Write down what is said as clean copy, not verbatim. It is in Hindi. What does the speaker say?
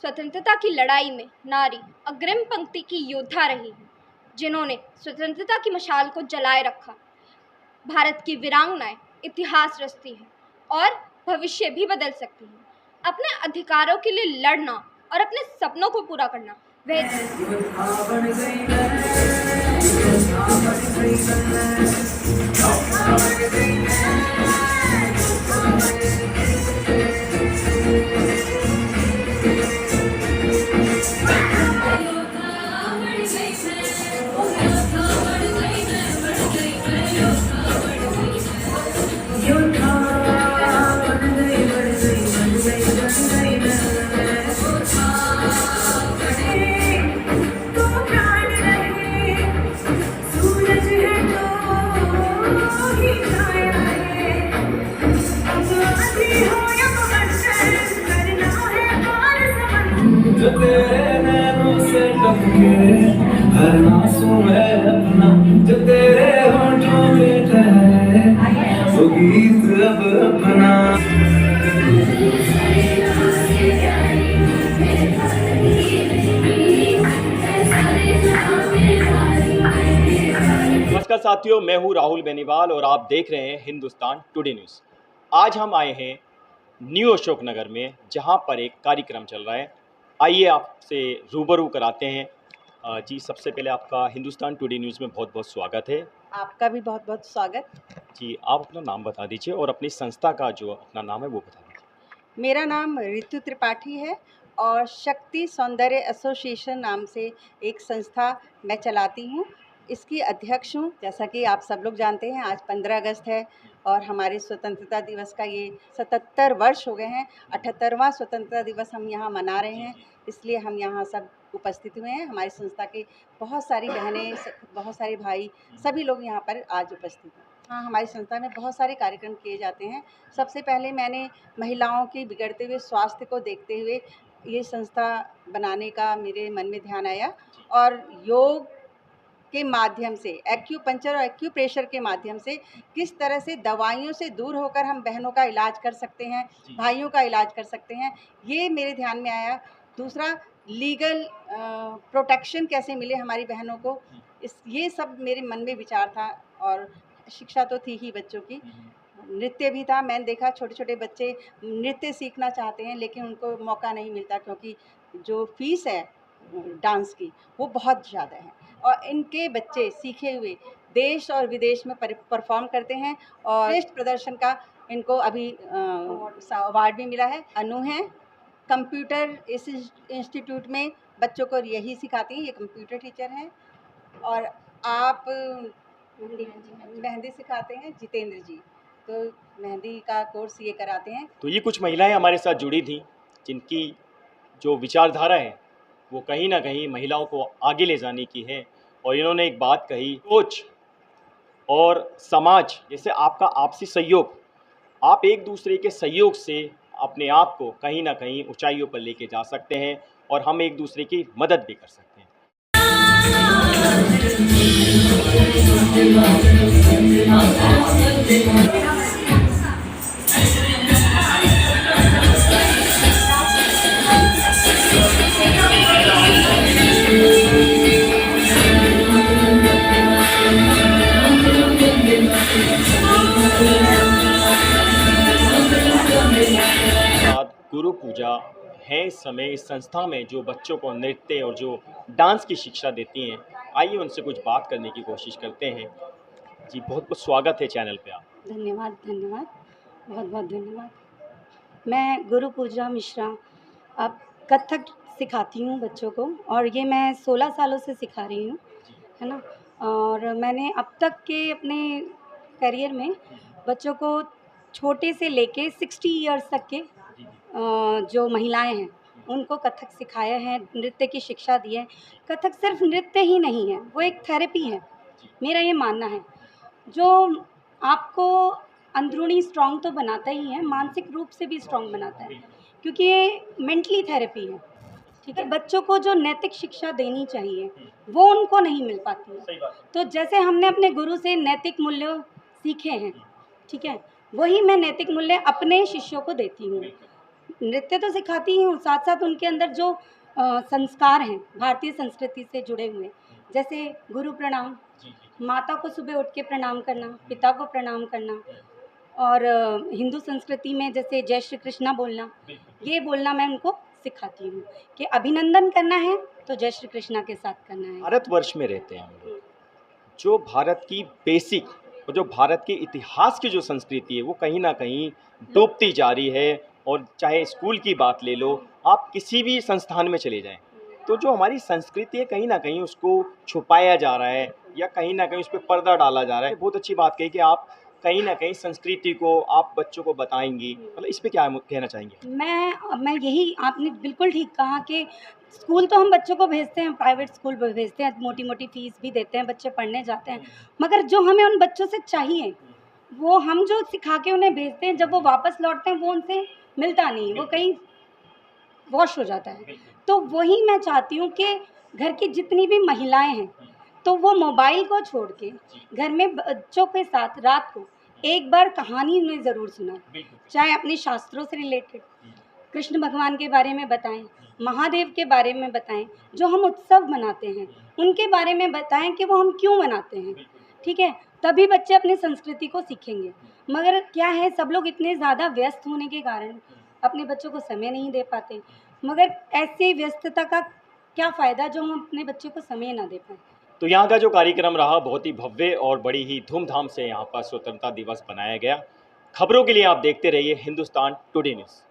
स्वतंत्रता की लड़ाई में नारी अग्रिम पंक्ति की योद्धा रही है, जिन्होंने स्वतंत्रता की मशाल को जलाए रखा। भारत की वीरांगनाएं इतिहास रचती है और भविष्य भी बदल सकती हैं। अपने अधिकारों के लिए लड़ना और अपने सपनों को पूरा करना वह जो तेरे नैनों से टपके हर आंसू है अपना, जो तेरे होठों में ठहरे वो गीत अब अपना। नमस्कार साथियों, मैं हूं राहुल बेनीवाल और आप देख रहे हैं हिंदुस्तान टुडे न्यूज़। आज हम आए हैं न्यू अशोकनगर में, जहां पर एक कार्यक्रम चल रहा है। आइए आपसे रूबरू कराते हैं। जी, सबसे पहले आपका हिंदुस्तान टुडे न्यूज़ में बहुत बहुत स्वागत है। आपका भी बहुत बहुत स्वागत। जी, आप अपना नाम बता दीजिए और अपनी संस्था का जो अपना नाम है वो बता दीजिए। मेरा नाम ऋतु त्रिपाठी है और शक्ति सौंदर्य एसोसिएशन नाम से एक संस्था मैं चलाती हूँ। इसकी अध्यक्ष हूँ। जैसा कि आप सब लोग जानते हैं, आज 15 अगस्त है और हमारे स्वतंत्रता दिवस का ये 77 वर्ष हो गए हैं। 78वां स्वतंत्रता दिवस हम यहाँ मना रहे हैं, इसलिए हम यहाँ सब उपस्थित हुए हैं। हमारी संस्था के बहुत सारी बहनें, बहुत सारे भाई, सभी लोग यहाँ पर आज उपस्थित हैं। हाँ, हमारी संस्था में बहुत सारे कार्यक्रम किए जाते हैं। सबसे पहले मैंने महिलाओं के बिगड़ते हुए स्वास्थ्य को देखते हुए ये संस्था बनाने का मेरे मन में ध्यान आया और योग के माध्यम से, एक्यूपंक्चर और एक्यूप्रेशर के माध्यम से किस तरह से दवाइयों से दूर होकर हम बहनों का इलाज कर सकते हैं, भाइयों का इलाज कर सकते हैं, ये मेरे ध्यान में आया। दूसरा, लीगल प्रोटेक्शन कैसे मिले हमारी बहनों को, ये सब मेरे मन में विचार था। और शिक्षा तो थी ही बच्चों की, नृत्य भी था। मैंने देखा छोटे छोटे बच्चे नृत्य सीखना चाहते हैं लेकिन उनको मौका नहीं मिलता, क्योंकि जो फीस है डांस की वो बहुत ज़्यादा है। और इनके बच्चे सीखे हुए देश और विदेश में परफॉर्म करते हैं और श्रेष्ठ प्रदर्शन का इनको अभी अवार्ड भी मिला है। अनु है, कंप्यूटर इस इंस्टीट्यूट में बच्चों को यही सिखाती हैं, ये कंप्यूटर टीचर हैं। और आप मेहंदी सिखाते हैं, जितेंद्र जी, तो मेहंदी का कोर्स ये कराते हैं। तो ये कुछ महिलाएं हमारे साथ जुड़ी थी, जिनकी जो विचारधारा है वो कहीं ना कहीं महिलाओं को आगे ले जाने की है। और इन्होंने एक बात कही, सोच और समाज जैसे आपका आपसी सहयोग, आप एक दूसरे के सहयोग से अपने आप को कहीं ना कहीं ऊंचाइयों पर लेके जा सकते हैं और हम एक दूसरे की मदद भी कर सकते हैं। गुरु पूजा है इस समय इस संस्था में, जो बच्चों को नृत्य और जो डांस की शिक्षा देती हैं। आइए उनसे कुछ बात करने की कोशिश करते हैं। जी, बहुत बहुत स्वागत है चैनल पे आप। धन्यवाद, बहुत बहुत धन्यवाद। मैं गुरु पूजा मिश्रा अब कथक सिखाती हूँ बच्चों को, और ये मैं 16 सालों से सिखा रही हूँ, है ना। और मैंने अब तक के अपने करियर में बच्चों को छोटे से लेके 60 इयर्स तक के जो महिलाएं हैं उनको कथक सिखाया है, नृत्य की शिक्षा दी है। कथक सिर्फ नृत्य ही नहीं है, वो एक थेरेपी है, मेरा ये मानना है, जो आपको अंदरूनी स्ट्रॉन्ग तो बनाता ही है, मानसिक रूप से भी स्ट्रॉन्ग बनाता है, क्योंकि ये मेंटली थेरेपी है। ठीक है, बच्चों को जो नैतिक शिक्षा देनी चाहिए वो उनको नहीं मिल पाती है। तो जैसे हमने अपने गुरु से नैतिक मूल्य सीखे हैं, ठीक है, वही मैं नैतिक मूल्य अपने शिष्यों को देती हूँ। नृत्य तो सिखाती हूँ, साथ साथ उनके अंदर जो संस्कार हैं भारतीय संस्कृति से जुड़े हुए, जैसे गुरु प्रणाम, जी जी माता को सुबह उठ के प्रणाम करना, पिता को प्रणाम करना, और हिंदू संस्कृति में जैसे जय श्री कृष्णा बोलना, बिल्कुल ये बोलना मैं उनको सिखाती हूँ कि अभिनंदन करना है तो जय श्री कृष्णा के साथ करना है। भारतवर्ष में रहते हैं हम लोग, जो भारत की बेसिक और जो भारत के इतिहास की जो संस्कृति है वो कहीं ना कहीं डूबती जा रही है। और चाहे स्कूल की बात ले लो, आप किसी भी संस्थान में चले जाएं, तो जो हमारी संस्कृति है कहीं ना कहीं उसको छुपाया जा रहा है या कहीं ना कहीं उस पर पर्दा डाला जा रहा है। बहुत अच्छी बात कही कि आप कहीं ना कहीं संस्कृति को आप बच्चों को बताएंगी, मतलब इस पे क्या कहना चाहेंगे? मैं यही, आपने बिल्कुल ठीक कहा कि स्कूल तो हम बच्चों को भेजते हैं, प्राइवेट स्कूल भेजते हैं, मोटी मोटी फीस भी देते हैं, बच्चे पढ़ने जाते हैं, मगर जो हमें उन बच्चों से चाहिए वो हम जो सिखा के उन्हें भेजते हैं, जब वो वापस लौटते हैं वो उनसे मिलता नहीं, वो कहीं वॉश हो जाता है। तो वही मैं चाहती हूँ कि घर की जितनी भी महिलाएं हैं तो वो मोबाइल को छोड़ के घर में बच्चों के साथ रात को एक बार कहानी उन्हें ज़रूर सुनाएं, चाहे अपने शास्त्रों से रिलेटेड, कृष्ण भगवान के बारे में बताएं, महादेव के बारे में बताएं, जो हम उत्सव मनाते हैं उनके बारे में बताएं कि वो हम क्यों मनाते हैं, ठीक है? तभी बच्चे अपनी संस्कृति को सीखेंगे। मगर क्या है, सब लोग इतने ज़्यादा व्यस्त होने के कारण अपने बच्चों को समय नहीं दे पाते, मगर ऐसी व्यस्तता का क्या फ़ायदा जो हम अपने बच्चों को समय ना दे पाएँ। तो यहाँ का जो कार्यक्रम रहा बहुत ही भव्य और बड़ी ही धूमधाम से यहाँ पर स्वतंत्रता दिवस मनाया गया। खबरों के लिए आप देखते रहिए हिंदुस्तान टुडे न्यूज़।